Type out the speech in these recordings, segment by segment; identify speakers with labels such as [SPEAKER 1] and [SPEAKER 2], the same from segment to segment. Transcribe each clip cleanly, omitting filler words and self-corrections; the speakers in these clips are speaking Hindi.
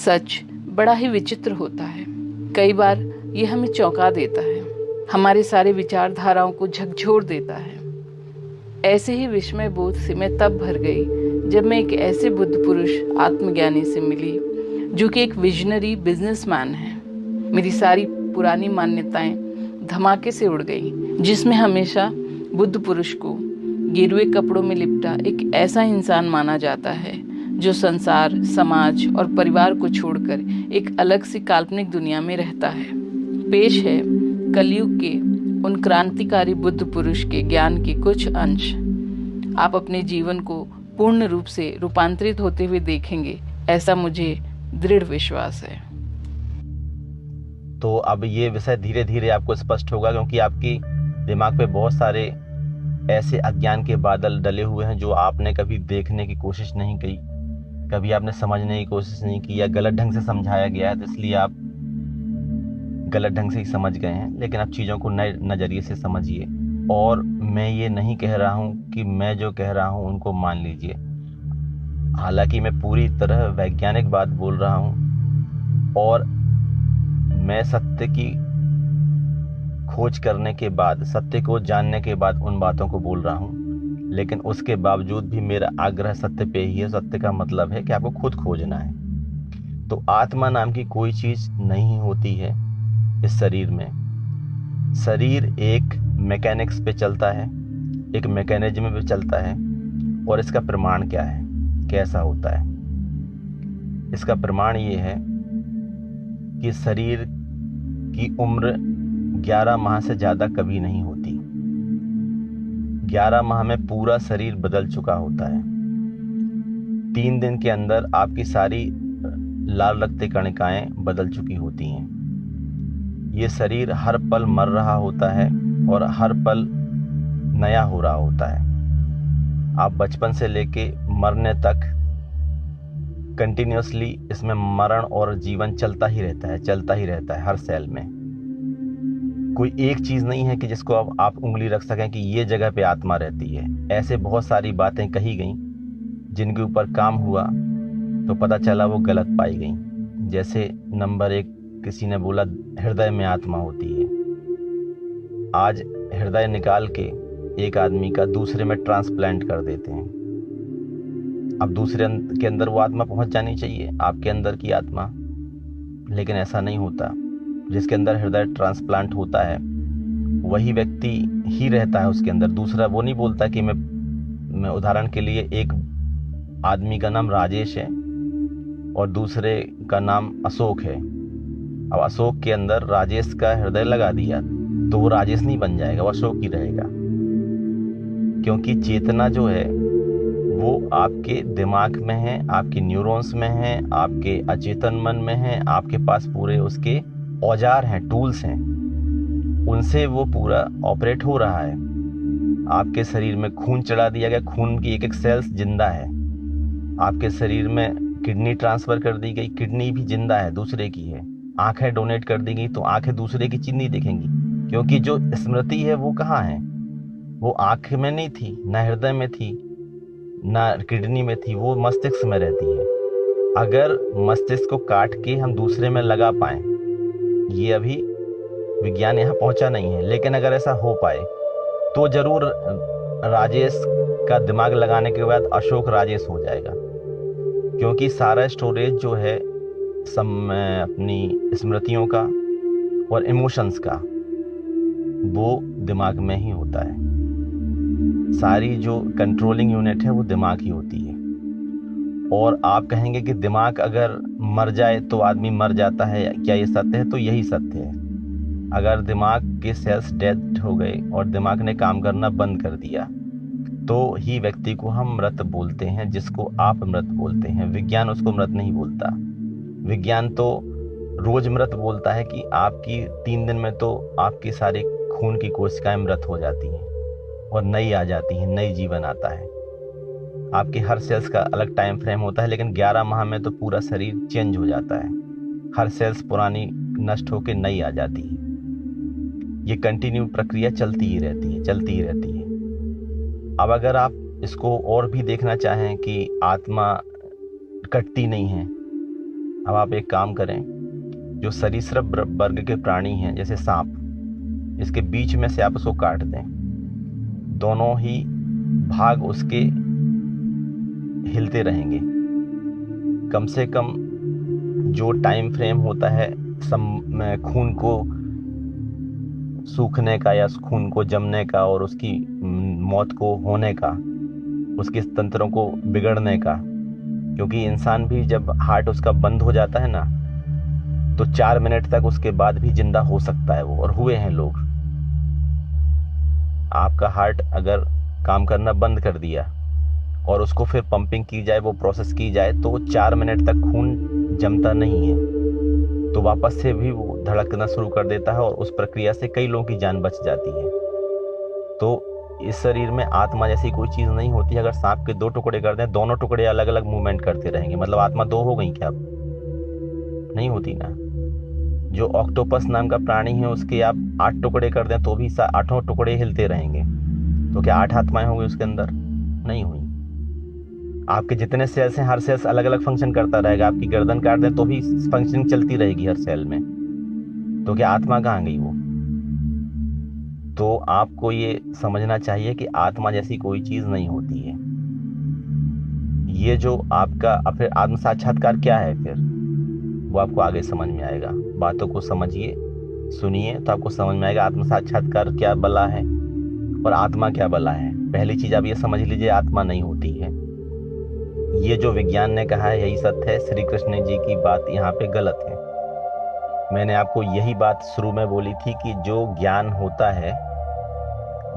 [SPEAKER 1] सच बड़ा ही विचित्र होता है। कई बार ये हमें चौंका देता है, हमारे सारे विचारधाराओं को झकझोर देता है। ऐसे ही विस्मय बोध से मैं तब भर गई जब मैं एक ऐसे बुद्ध पुरुष आत्मज्ञानी से मिली जो कि एक विजनरी बिजनेसमैन है। मेरी सारी पुरानी मान्यताएं धमाके से उड़ गई, जिसमें हमेशा बुद्ध पुरुष को गेरुए कपड़ों में लिपटा एक ऐसा इंसान माना जाता है जो संसार, समाज और परिवार को छोड़कर एक अलग सी काल्पनिक दुनिया में रहता है। पेश है कलयुग के उन क्रांतिकारी बुद्ध पुरुष के ज्ञान के कुछ अंश। आप अपने जीवन को पूर्ण रूप से रूपांतरित होते हुए देखेंगे, ऐसा मुझे दृढ़ विश्वास है।
[SPEAKER 2] तो अब ये विषय धीरे धीरे आपको स्पष्ट होगा, क्योंकि आपकी दिमाग पे बहुत सारे ऐसे अज्ञान के बादल डले हुए हैं जो आपने कभी देखने की कोशिश नहीं की, कभी आपने समझने की कोशिश नहीं की, या गलत ढंग से समझाया गया है तो इसलिए आप गलत ढंग से ही समझ गए हैं। लेकिन आप चीज़ों को नए नज़रिए से समझिए। और मैं ये नहीं कह रहा हूँ कि मैं जो कह रहा हूँ उनको मान लीजिए। हालांकि मैं पूरी तरह वैज्ञानिक बात बोल रहा हूँ और मैं सत्य की खोज करने के बाद, सत्य को जानने के बाद उन बातों को बोल रहा हूँ। लेकिन उसके बावजूद भी मेरा आग्रह सत्य पे ही है। सत्य का मतलब है कि आपको खुद खोजना है। तो आत्मा नाम की कोई चीज़ नहीं होती है इस शरीर में। शरीर एक मैकेनिक्स पे चलता है, एक मैकेनिज्म पे चलता है। और इसका प्रमाण क्या है, कैसा होता है? इसका प्रमाण ये है कि शरीर की उम्र 11 माह से ज़्यादा कभी नहीं होती। 11 माह में पूरा शरीर बदल चुका होता है। 3 दिन के अंदर आपकी सारी लाल रक्त कणिकाएं बदल चुकी होती हैं। ये शरीर हर पल मर रहा होता है और हर पल नया हो रहा होता है। आप बचपन से लेके मरने तक कंटिन्यूसली इसमें मरण और जीवन चलता ही रहता है हर सेल में। कोई एक चीज़ नहीं है कि जिसको अब आप उंगली रख सकें कि ये जगह पे आत्मा रहती है। ऐसे बहुत सारी बातें कही गई जिनके ऊपर काम हुआ तो पता चला वो गलत पाई गई। जैसे नंबर 1 किसी ने बोला हृदय में आत्मा होती है। आज हृदय निकाल के एक आदमी का दूसरे में ट्रांसप्लांट कर देते हैं। अब दूसरे के अंदर वो आत्मा पहुंच जानी चाहिए, आपके अंदर की आत्मा, लेकिन ऐसा नहीं होता। जिसके अंदर हृदय ट्रांसप्लांट होता है वही व्यक्ति ही रहता है उसके अंदर। दूसरा वो नहीं बोलता कि मैं उदाहरण के लिए एक आदमी का नाम राजेश है और दूसरे का नाम अशोक है। अब अशोक के अंदर राजेश का हृदय लगा दिया तो वो राजेश नहीं बन जाएगा, वो अशोक ही रहेगा। क्योंकि चेतना जो है वो आपके दिमाग में है, आपके न्यूरॉन्स में है, आपके अचेतन मन में है। आपके पास पूरे उसके औजार हैं, टूल्स हैं, उनसे वो पूरा ऑपरेट हो रहा है। आपके शरीर में खून चढ़ा दिया गया, खून की एक एक सेल्स जिंदा है। आपके शरीर में किडनी ट्रांसफर कर दी गई, किडनी भी जिंदा है, दूसरे की है। आंखें डोनेट कर दी गई तो आंखें दूसरे की चीज नहीं देखेंगी, क्योंकि जो स्मृति है वो कहाँ है? वो आंख में नहीं थी, ना हृदय में थी, ना किडनी में थी, वो मस्तिष्क में रहती है। अगर मस्तिष्क को काट के हम दूसरे में लगा पाए, ये अभी विज्ञान यहाँ पहुंचा नहीं है, लेकिन अगर ऐसा हो पाए तो जरूर राजेश का दिमाग लगाने के बाद अशोक राजेश हो जाएगा। क्योंकि सारा स्टोरेज जो है अपनी स्मृतियों का और इमोशंस का वो दिमाग में ही होता है। सारी जो कंट्रोलिंग यूनिट है वो दिमाग ही होती है। और आप कहेंगे कि दिमाग अगर मर जाए तो आदमी मर जाता है, क्या ये सत्य है? तो यही सत्य है। अगर दिमाग के सेल्स डेड हो गए और दिमाग ने काम करना बंद कर दिया तो ही व्यक्ति को हम मृत बोलते हैं, जिसको आप मृत बोलते हैं। विज्ञान उसको मृत नहीं बोलता। विज्ञान तो रोज मृत बोलता है कि आपकी 3 दिन में तो आपकी सारी खून की कोशिकाएं मृत हो जाती हैं और नई आ जाती हैं, नई जीवन आता है। आपके हर सेल्स का अलग टाइम फ्रेम होता है, लेकिन 11 माह में तो पूरा शरीर चेंज हो जाता है। हर सेल्स पुरानी नष्ट होकर नई आ जाती है। ये कंटिन्यू प्रक्रिया चलती ही रहती है। अब अगर आप इसको और भी देखना चाहें कि आत्मा कटती नहीं है, अब आप एक काम करें, जो सरीसृप वर्ग के प्राणी हैं जैसे सांप, इसके बीच में से आप उसको काट दें, दोनों ही भाग उसके हिलते रहेंगे। कम से कम जो टाइम फ्रेम होता है खून को सूखने का या खून को जमने का और उसकी मौत को होने का, उसके तंत्रों को बिगड़ने का, क्योंकि इंसान भी जब हार्ट उसका बंद हो जाता है ना, तो 4 मिनट तक उसके बाद भी जिंदा हो सकता है वो, और हुए हैं लोग। आपका हार्ट अगर काम करना बंद कर दिया और उसको फिर पंपिंग की जाए, वो प्रोसेस की जाए, तो 4 मिनट तक खून जमता नहीं है, तो वापस से भी वो धड़कना शुरू कर देता है और उस प्रक्रिया से कई लोगों की जान बच जाती है। तो इस शरीर में आत्मा जैसी कोई चीज़ नहीं होती। अगर सांप के 2 टुकड़े कर दें, दोनों टुकड़े अलग अलग मूवमेंट करते रहेंगे, मतलब आत्मा 2 हो गई क्या? नहीं होती ना। जो ऑक्टोपस नाम का प्राणी है, उसके आप 8 टुकड़े कर दें तो भी 8 टुकड़े हिलते रहेंगे। तो क्या 8 आत्माएं होंगी उसके अंदर? नहीं हुई। आपके जितने सेल्स हैं, हर सेल्स अलग अलग फंक्शन करता रहेगा। आपकी गर्दन काट दें तो भी फंक्शनिंग चलती रहेगी हर सेल में। तो क्या आत्मा कहाँ गई वो? तो आपको ये समझना चाहिए कि आत्मा जैसी कोई चीज नहीं होती है। ये जो आपका फिर आत्म साक्षात्कार क्या है, फिर वो आपको आगे समझ में आएगा। बातों को समझिए, सुनिए, तो आपको समझ में आएगा आत्म साक्षात्कार क्या बला है और आत्मा क्या बला है। पहली चीज आप ये समझ लीजिए, आत्मा नहीं होती है। ये जो विज्ञान ने कहा है यही सत्य है। श्री कृष्ण जी की बात यहाँ पे गलत है। मैंने आपको यही बात शुरू में बोली थी कि जो ज्ञान होता है,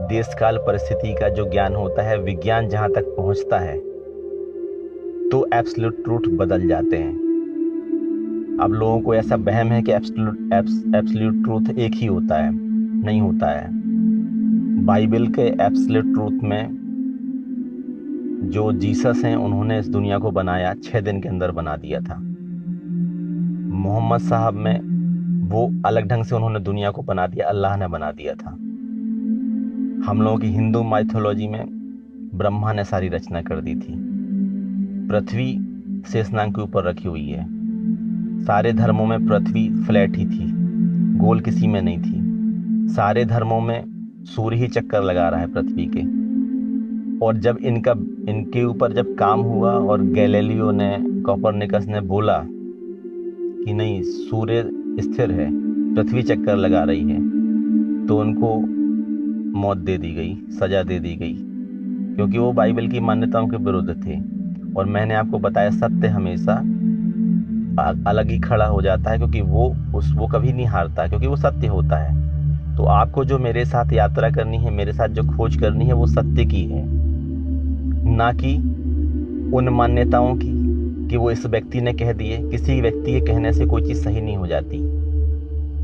[SPEAKER 2] देश काल परिस्थिति का जो ज्ञान होता है, विज्ञान जहां तक पहुंचता है तो एब्सोल्यूट ट्रूथ बदल जाते हैं। अब लोगों को ऐसा वहम है कि एब्सोल्यूट ट्रूथ एक ही होता है। नहीं होता है। बाइबल के एब्सोल्यूट ट्रूथ में जो जीसस हैं, उन्होंने इस दुनिया को बनाया 6 दिन के अंदर बना दिया था। मोहम्मद साहब में वो अलग ढंग से उन्होंने दुनिया को बना दिया, अल्लाह ने बना दिया था। हम लोगों की हिंदू माइथोलॉजी में ब्रह्मा ने सारी रचना कर दी थी। पृथ्वी शेषनाग के ऊपर रखी हुई है। सारे धर्मों में पृथ्वी फ्लैट ही थी, गोल किसी में नहीं थी। सारे धर्मों में सूर्य ही चक्कर लगा रहा है पृथ्वी के। और जब इनके ऊपर जब काम हुआ और गैलीलियो ने, कोपरनिकस ने बोला कि नहीं, सूर्य स्थिर है, पृथ्वी चक्कर लगा रही है, तो उनको मौत दे दी गई, सजा दे दी गई, क्योंकि वो बाइबल की मान्यताओं के विरुद्ध थे। और मैंने आपको बताया, सत्य हमेशा अलग ही खड़ा हो जाता है, क्योंकि वो कभी नहीं हारता, क्योंकि वो सत्य होता है। तो आपको जो मेरे साथ यात्रा करनी है, मेरे साथ जो खोज करनी है, वो सत्य की है, ना कि उन मान्यताओं की कि वो इस व्यक्ति ने कह दिए। किसी व्यक्ति के कहने से कोई चीज़ सही नहीं हो जाती।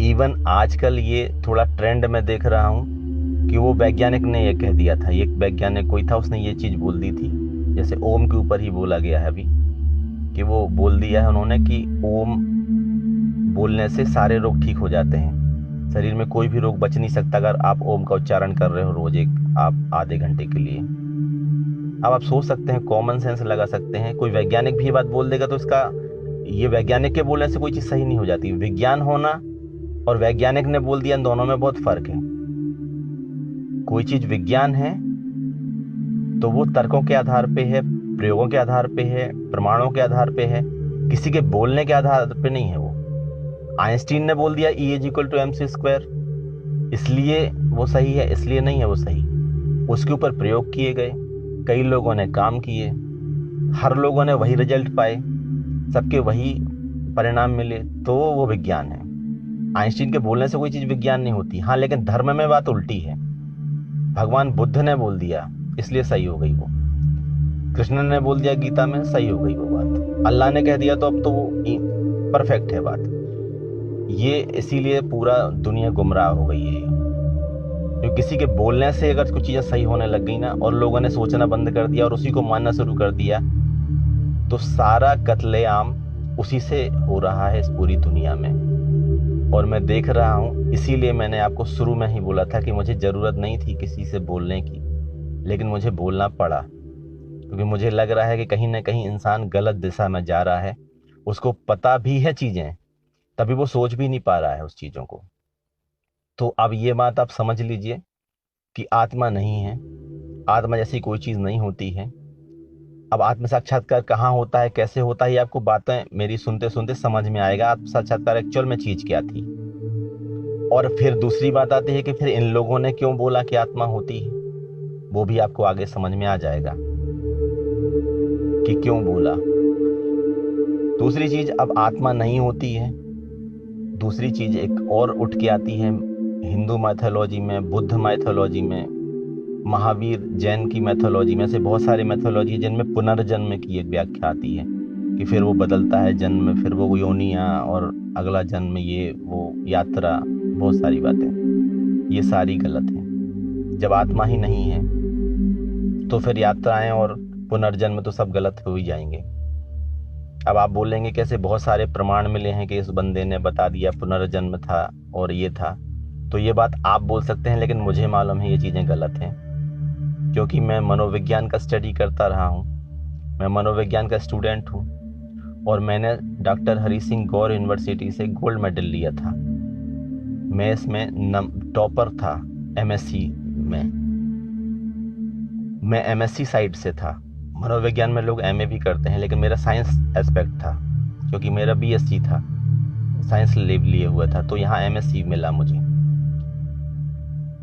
[SPEAKER 2] इवन आजकल ये थोड़ा ट्रेंड में देख रहा हूँ कि वो वैज्ञानिक ने ये कह दिया था। एक वैज्ञानिक कोई था, उसने ये चीज़ बोल दी थी, जैसे ओम के ऊपर ही बोला गया है अभी, कि वो बोल दिया है उन्होंने कि ओम बोलने से सारे रोग ठीक हो जाते हैं। शरीर में कोई भी रोग बच नहीं सकता अगर आप ओम का उच्चारण कर रहे हो रोज आप आधे घंटे के लिए। अब आप सोच सकते हैं, कॉमन सेंस लगा सकते हैं, कोई वैज्ञानिक भी ये बात बोल देगा तो इसका, ये वैज्ञानिक के बोलने से कोई चीज़ सही नहीं हो जाती। विज्ञान होना और वैज्ञानिक ने बोल दिया, इन दोनों में बहुत फर्क है। कोई चीज़ विज्ञान है तो वो तर्कों के आधार पे है, प्रयोगों के आधार पे है, प्रमाणों के आधार पे है, किसी के बोलने के आधार पे नहीं है। वो आइंस्टीन ने बोल दिया E=mc², इसलिए वो सही है, इसलिए नहीं है वो सही। उसके ऊपर प्रयोग किए गए, कई लोगों ने काम किए, हर लोगों ने वही रिजल्ट पाए, सबके वही परिणाम मिले, तो वो विज्ञान है। आइंस्टीन के बोलने से कोई चीज़ विज्ञान नहीं होती। हाँ, लेकिन धर्म में बात उल्टी है। भगवान बुद्ध ने बोल दिया इसलिए सही हो गई वो, कृष्ण ने बोल दिया गीता में, सही हो गई वो बात, अल्लाह ने कह दिया तो अब तो वो परफेक्ट है बात। ये इसीलिए पूरा दुनिया गुमराह हो गई है, क्योंकि किसी के बोलने से अगर कुछ चीज़ें सही होने लग गई ना, और लोगों ने सोचना बंद कर दिया और उसी को मानना शुरू कर दिया, तो सारा कत्लेआम उसी से हो रहा है इस पूरी दुनिया में। और मैं देख रहा हूँ, इसीलिए मैंने आपको शुरू में ही बोला था कि मुझे ज़रूरत नहीं थी किसी से बोलने की, लेकिन मुझे बोलना पड़ा, क्योंकि मुझे लग रहा है कि कहीं ना कहीं इंसान गलत दिशा में जा रहा है उसको पता भी है चीजें, तभी वो सोच भी नहीं पा रहा है उस चीजों को। तो अब ये बात आप समझ लीजिए कि आत्मा नहीं है, आत्मा जैसी कोई चीज नहीं होती है। अब आत्म साक्षात्कार कहाँ होता है, कैसे होता है, ये आपको बातें मेरी सुनते सुनते समझ में आएगा आत्म साक्षात्कार एक्चुअल में चीज क्या थी। और फिर दूसरी बात आती है कि फिर इन लोगों ने क्यों बोला कि आत्मा होती है, वो भी आपको आगे समझ में आ जाएगा कि क्यों बोला। दूसरी चीज, अब आत्मा नहीं होती है, दूसरी चीज एक और उठ के आती है हिंदू मैथोलॉजी में, बुद्ध मैथोलॉजी में, महावीर जैन की मैथोलॉजी में, से बहुत सारी मैथोलॉजी जिनमें पुनर्जन्म की एक व्याख्या आती है कि फिर वो बदलता है जन्म, फिर वो योनियां और अगला जन्म, ये वो यात्रा, बहुत सारी बातें, ये सारी गलत हैं। जब आत्मा ही नहीं है तो फिर यात्राएं और पुनर्जन्म तो सब गलत हो ही जाएंगे। अब आप बोलेंगे कैसे, बहुत सारे प्रमाण मिले हैं कि इस बंदे ने बता दिया पुनर्जन्म था और ये था। तो ये बात आप बोल सकते हैं, लेकिन मुझे मालूम है ये चीज़ें गलत हैं, क्योंकि मैं मनोविज्ञान का स्टडी करता रहा हूँ, मैं मनोविज्ञान का स्टूडेंट हूँ, और मैंने डॉक्टर हरि सिंह गौर यूनिवर्सिटी से गोल्ड मेडल लिया था। मैं इसमें टॉपर था एमएससी में, मैं एमएससी साइड से था। मनोविज्ञान में लोग एमए भी करते हैं, लेकिन मेरा साइंस एस्पेक्ट था, क्योंकि मेरा बीएससी था, साइंस लिए हुआ था, तो यहाँ एमएससी मिला मुझे।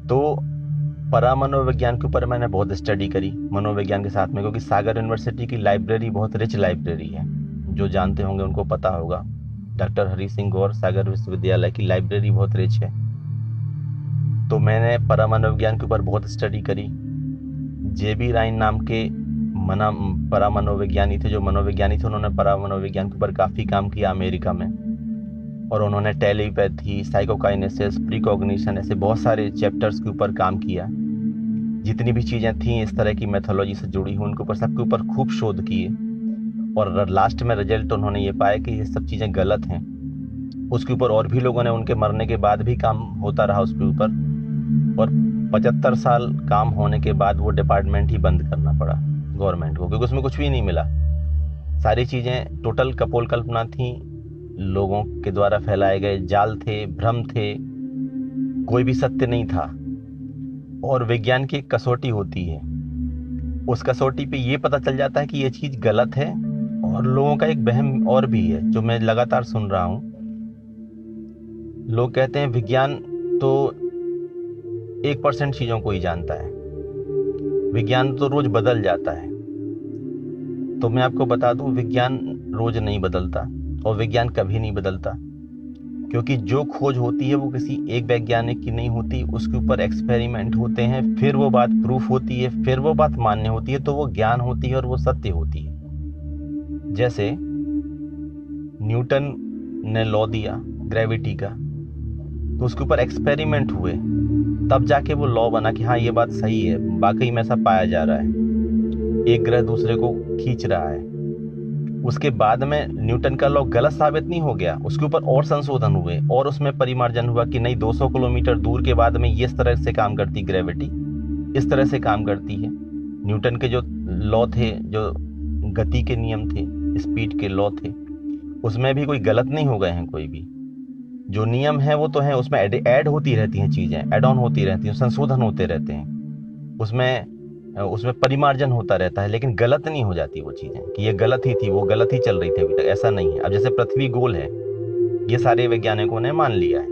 [SPEAKER 2] तो परामनोविज्ञान के ऊपर मैंने बहुत स्टडी करी मनोविज्ञान के साथ में, क्योंकि सागर यूनिवर्सिटी की लाइब्रेरी बहुत रिच लाइब्रेरी है, जो जानते होंगे उनको पता होगा। डॉक्टर हरि सिंह गौर सागर विश्वविद्यालय की लाइब्रेरी बहुत रिच है। तो मैंने परामनोविज्ञान के ऊपर बहुत स्टडी करी। जेबी राइन नाम के परामनोविज्ञानी थे, जो मनोविज्ञानी थे, उन्होंने परामनोविज्ञान के ऊपर काफ़ी काम किया अमेरिका में, और उन्होंने टेलीपैथी, साइकोकाइनेसिस, प्रीकॉग्निशन, ऐसे बहुत सारे चैप्टर्स के ऊपर काम किया। जितनी भी चीज़ें थी इस तरह की मैथोलॉजी से जुड़ी हुई, उनके ऊपर सबके ऊपर खूब शोध किए, और लास्ट में रिजल्ट उन्होंने ये पाया कि ये सब चीज़ें गलत हैं। उसके ऊपर और भी लोगों ने उनके मरने के बाद भी काम होता रहा उसके ऊपर, और 75 साल काम होने के बाद वो डिपार्टमेंट ही बंद करना पड़ा गवर्नमेंट को, क्योंकि उसमें कुछ भी नहीं मिला। सारी चीज़ें टोटल कपोल कल्पना थी, लोगों के द्वारा फैलाए गए जाल थे, भ्रम थे, कोई भी सत्य नहीं था। और विज्ञान की एक कसौटी होती है, उस कसौटी पे ये पता चल जाता है कि ये चीज़ गलत है। और लोगों का एक वहम और भी है जो मैं लगातार सुन रहा हूँ, लोग कहते हैं विज्ञान तो 1% चीज़ों को ही जानता है, विज्ञान तो रोज बदल जाता है। तो मैं आपको बता दूं, विज्ञान रोज नहीं बदलता, और विज्ञान कभी नहीं बदलता, क्योंकि जो खोज होती है वो किसी एक वैज्ञानिक की नहीं होती, उसके ऊपर एक्सपेरिमेंट होते हैं, फिर वो बात प्रूफ होती है, फिर वो बात मान्य होती है, तो वो ज्ञान होती है और वो सत्य होती है। जैसे न्यूटन ने लॉ दिया ग्रेविटी का, तो उसके ऊपर एक्सपेरिमेंट हुए, तब जाके वो लॉ बना कि हाँ ये बात सही है, वाकई में ऐसा पाया जा रहा है, एक ग्रह दूसरे को खींच रहा है। उसके बाद में न्यूटन का लॉ गलत साबित नहीं हो गया, उसके ऊपर और संशोधन हुए, और उसमें परिमार्जन हुआ कि नहीं 200 किलोमीटर दूर के बाद में इस तरह से काम करती ग्रेविटी, इस तरह से काम करती है। न्यूटन के जो लॉ थे, जो गति के नियम थे, स्पीड के लॉ थे, उसमें भी कोई गलत नहीं हो गए हैं। कोई भी जो नियम है वो तो है, उसमें ऐड होती रहती हैं चीज़ें, ऐड ऑन होती रहती हैं, संशोधन होते रहते हैं, उसमें परिमार्जन होता रहता है, लेकिन गलत नहीं हो जाती वो चीज़ें कि ये गलत ही थी, वो गलत ही चल रही थी अभी तक, ऐसा नहीं है। अब जैसे पृथ्वी गोल है, ये सारे वैज्ञानिकों ने मान लिया है,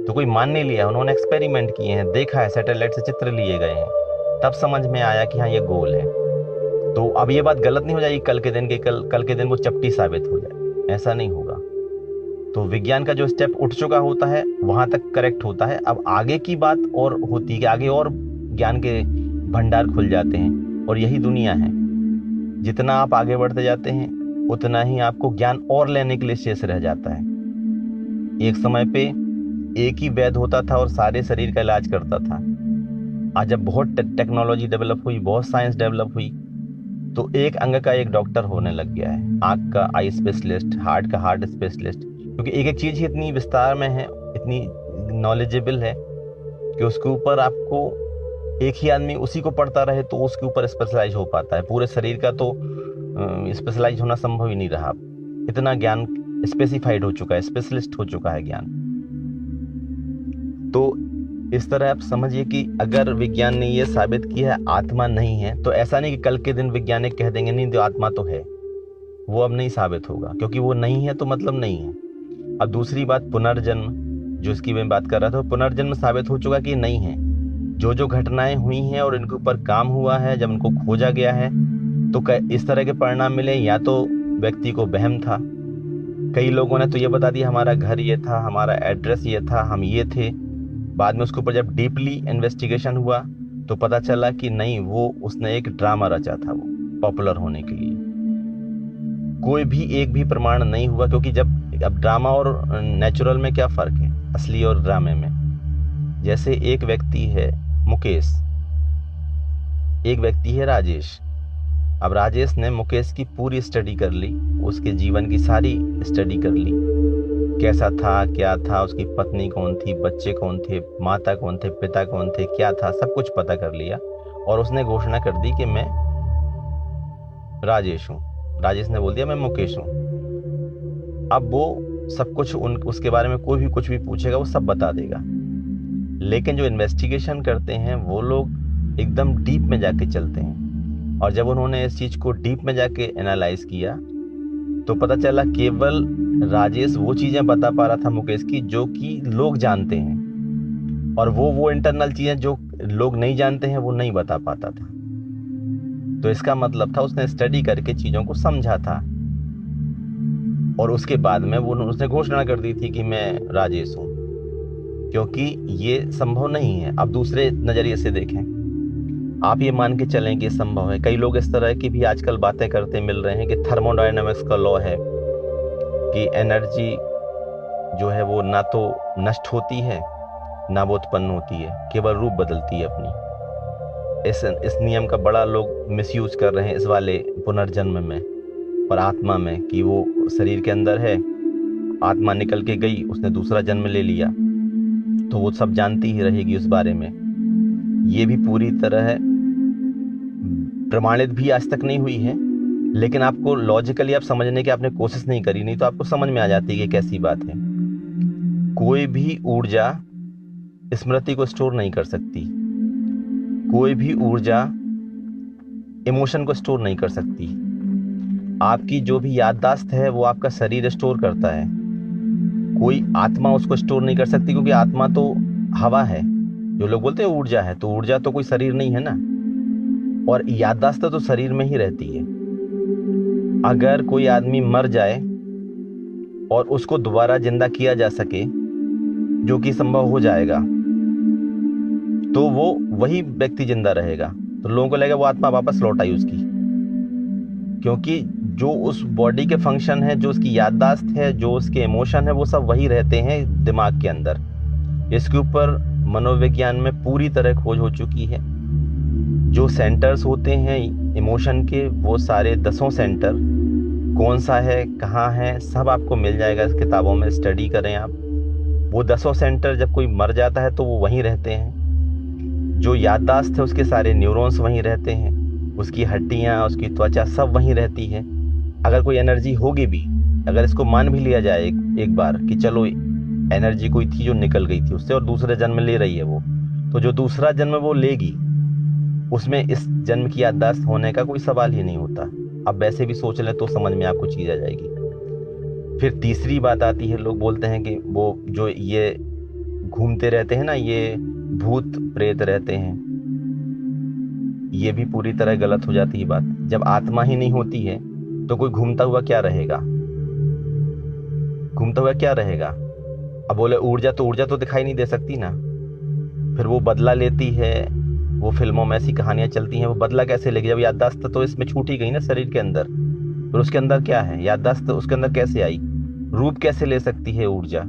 [SPEAKER 2] तो कोई मान नहीं लिया, उन्होंने एक्सपेरिमेंट किए हैं, देखा है, सैटेलाइट से चित्र लिए गए हैं, तब समझ में आया कि हाँ ये गोल है। तो अब ये बात गलत नहीं हो जाएगी कल के दिन वो चपटी साबित हो जाए, ऐसा नहीं होगा। तो विज्ञान का जो स्टेप उठ चुका होता है वहां तक करेक्ट होता है। अब आगे की बात और होती है कि आगे और ज्ञान के भंडार खुल जाते हैं, और यही दुनिया है। जितना आप आगे बढ़ते जाते हैं उतना ही आपको ज्ञान और लेने के लिए शेष रह जाता है। एक समय पे एक ही वैद्य होता था और सारे शरीर का इलाज करता था। आज जब बहुत टेक्नोलॉजी डेवलप हुई, बहुत साइंस डेवलप हुई, तो एक अंग का एक डॉक्टर होने लग गया है। आंख का आई स्पेशलिस्ट, हार्ट का हार्ट स्पेशलिस्ट, क्योंकि एक एक चीज ही इतनी विस्तार में है, इतनी नॉलेजेबल है कि उसके ऊपर आपको एक ही आदमी उसी को पढ़ता रहे तो उसके ऊपर स्पेशलाइज हो पाता है। पूरे शरीर का तो स्पेशलाइज होना संभव ही नहीं रहा। इतना ज्ञान स्पेसिफाइड हो चुका है, स्पेशलिस्ट हो चुका है ज्ञान। तो इस तरह आप समझिए कि अगर विज्ञान ने ये साबित किया है आत्मा नहीं है, तो ऐसा नहीं कि कल के दिन वैज्ञानिक कह देंगे नहीं तो आत्मा तो है, वो अब नहीं साबित होगा, क्योंकि वो नहीं है तो मतलब नहीं है। अब दूसरी बात, पुनर्जन्म, जो इसकी मैं बात कर रहा था, पुनर्जन्म साबित हो चुका कि नहीं है। जो जो घटनाएं हुई हैं और इनके ऊपर काम हुआ है, जब इनको खोजा गया है तो इस तरह के परिणाम मिले, या तो व्यक्ति को वहम था, कई लोगों ने तो ये बता दिया हमारा घर ये था, हमारा एड्रेस ये था, हम ये थे। बाद में उसके ऊपर जब डीपली इन्वेस्टिगेशन हुआ तो पता चला कि नहीं, वो उसने एक ड्रामा रचा था वो पॉपुलर होने के लिए। कोई भी एक भी प्रमाण नहीं हुआ, क्योंकि जब अब ड्रामा और नेचुरल में क्या फ़र्क है, असली और ड्रामे में। जैसे एक व्यक्ति है मुकेश, एक व्यक्ति है राजेश। अब राजेश ने मुकेश की पूरी स्टडी कर ली, उसके जीवन की सारी स्टडी कर ली, कैसा था, क्या था, उसकी पत्नी कौन थी, बच्चे कौन थे, माता कौन थे, पिता कौन थे, क्या था, सब कुछ पता कर लिया। और उसने घोषणा कर दी कि मैं राजेश हूँ। राजेश ने बोल दिया मैं मुकेश हूँ। अब वो सब कुछ उसके बारे में कोई भी कुछ भी पूछेगा वो सब बता देगा। लेकिन जो इन्वेस्टिगेशन करते हैं वो लोग एकदम डीप में जाके चलते हैं, और जब उन्होंने इस चीज़ को डीप में जाके एनालाइज किया तो पता चला केवल राजेश वो चीज़ें बता पा रहा था मुकेश की जो कि लोग जानते हैं, और वो इंटरनल चीज़ें जो लोग नहीं जानते हैं वो नहीं बता पाता था। तो इसका मतलब था उसने स्टडी करके चीज़ों को समझा था, और उसके बाद में वो उसने घोषणा कर दी थी कि मैं राजेश हूँ, क्योंकि ये संभव नहीं है। अब दूसरे नज़रिए से देखें, आप ये मान के चलें कि संभव है। कई लोग इस तरह की भी आजकल बातें करते मिल रहे हैं कि थर्मोडायनामिक्स का लॉ है कि एनर्जी जो है वो ना तो नष्ट होती है ना वो उत्पन्न होती है, केवल रूप बदलती है अपनी। इस नियम का बड़ा लोग मिसयूज कर रहे हैं इस वाले पुनर्जन्म में और आत्मा में, कि वो शरीर के अंदर है, आत्मा निकल के गई, उसने दूसरा जन्म ले लिया, तो वो सब जानती ही रहेगी उस बारे में। ये भी पूरी तरह है प्रमाणित भी आज तक नहीं हुई है, लेकिन आपको लॉजिकली आप समझने की आपने कोशिश नहीं करी, नहीं तो आपको समझ में आ जाती है कि कैसी बात है। कोई भी ऊर्जा स्मृति को स्टोर नहीं कर सकती, कोई भी ऊर्जा इमोशन को स्टोर नहीं कर सकती। आपकी जो भी याददाश्त है वो आपका शरीर स्टोर करता है, कोई आत्मा उसको स्टोर नहीं कर सकती, क्योंकि आत्मा तो हवा है। जो लोग बोलते हैं ऊर्जा है, तो ऊर्जा तो कोई शरीर नहीं है ना, और याददाश्त तो शरीर में ही रहती है। अगर कोई आदमी मर जाए और उसको दोबारा जिंदा किया जा सके, जो कि संभव हो जाएगा, तो वो वही व्यक्ति जिंदा रहेगा, तो लोगों को लगेगा वो आत्मा वापस लौट आई उसकी, क्योंकि जो उस बॉडी के फंक्शन है, जो उसकी याददाश्त है, जो उसके इमोशन है, वो सब वही रहते हैं दिमाग के अंदर। इसके ऊपर मनोविज्ञान में पूरी तरह खोज हो चुकी है। जो सेंटर्स होते हैं इमोशन के, वो सारे 10 सेंटर कौन सा है, कहाँ है, सब आपको मिल जाएगा इस किताबों में, स्टडी करें आप। वो 10 सेंटर जब कोई मर जाता है तो वो वहीं रहते हैं। जो याददाश्त है उसके सारे न्यूरॉन्स वहीं रहते हैं, उसकी हड्डियाँ, उसकी त्वचा सब वहीं रहती है। अगर कोई एनर्जी होगी भी, अगर इसको मान भी लिया जाए एक बार कि चलो एनर्जी कोई थी जो निकल गई थी उससे और दूसरे जन्म ले रही है वो, तो जो दूसरा जन्म वो लेगी उसमें इस जन्म की याददाश्त होने का कोई सवाल ही नहीं होता। अब वैसे भी सोच लें तो समझ में आपको चीज़ आ जाएगी। फिर तीसरी बात आती है, लोग बोलते हैं कि वो जो ये घूमते रहते हैं ना, ये भूत प्रेत रहते हैं, ये भी पूरी तरह गलत हो जाती है बात। जब आत्मा ही नहीं होती है तो कोई घूमता हुआ क्या रहेगा, घूमता हुआ क्या रहेगा। अब बोले ऊर्जा तो दिखाई नहीं दे सकती ना, फिर वो बदला लेती है। वो फिल्मों में ऐसी कहानियां चलती हैं, वो बदला कैसे लेगी जब याददाश्त तो इसमें छूट ही गई ना शरीर के अंदर, फिर उसके अंदर क्या है, याददाश्त उसके अंदर कैसे आई, रूप कैसे ले सकती है ऊर्जा।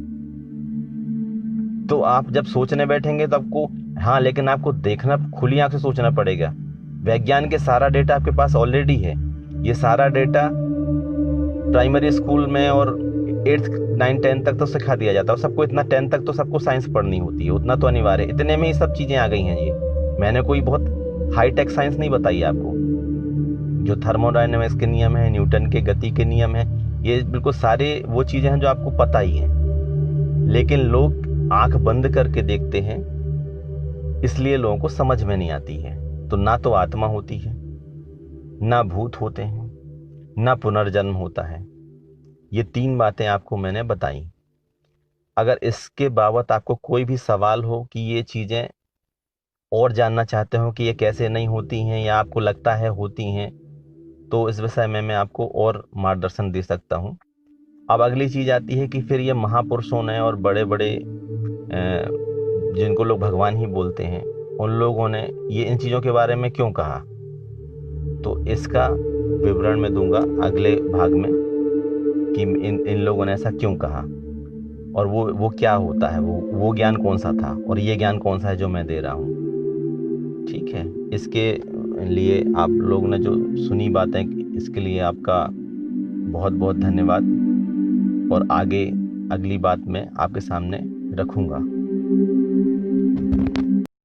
[SPEAKER 2] तो आप जब सोचने बैठेंगे तो आपको, हाँ, लेकिन आपको देखना, खुली आंख से सोचना पड़ेगा। वैज्ञान के सारा डेटा आपके पास ऑलरेडी है। ये सारा डेटा प्राइमरी स्कूल में और 8th 9th 10th तक तो सिखा दिया जाता है, सबको इतना 10th तक तो सबको साइंस पढ़नी होती है, उतना तो अनिवार्य है। इतने में ही सब चीज़ें आ गई हैं। ये मैंने कोई बहुत हाईटेक साइंस नहीं बताई आपको। जो थर्मोडायनेमिक्स के नियम है, न्यूटन के गति के नियम है, ये बिल्कुल सारे वो चीजें हैं जो आपको पता ही हैं, लेकिन लोग आंख बंद करके देखते हैं, इसलिए लोगों को समझ में नहीं आती है। तो ना तो आत्मा होती है, ना भूत होते हैं, ना पुनर्जन्म होता है। ये 3 बातें आपको मैंने बताई। अगर इसके बाबत आपको कोई भी सवाल हो कि ये चीजें और जानना चाहते हो कि ये कैसे नहीं होती हैं या आपको लगता है होती हैं, तो इस विषय में मैं आपको और मार्गदर्शन दे सकता हूँ। अब अगली चीज आती है कि फिर ये महापुरुषों ने और बड़े बड़े जिनको लोग भगवान ही बोलते हैं, उन लोगों ने ये इन चीजों के बारे में क्यों कहा। तो इसका विवरण मैं दूंगा अगले भाग में कि इन लोगों ने ऐसा क्यों कहा और वो क्या होता है, वो ज्ञान कौन सा था और ये ज्ञान कौन सा है जो मैं दे रहा हूँ। ठीक है, इसके लिए आप लोगों ने जो सुनी बातें, इसके लिए आपका बहुत बहुत धन्यवाद। और आगे अगली बात मैं आपके सामने रखूंगा।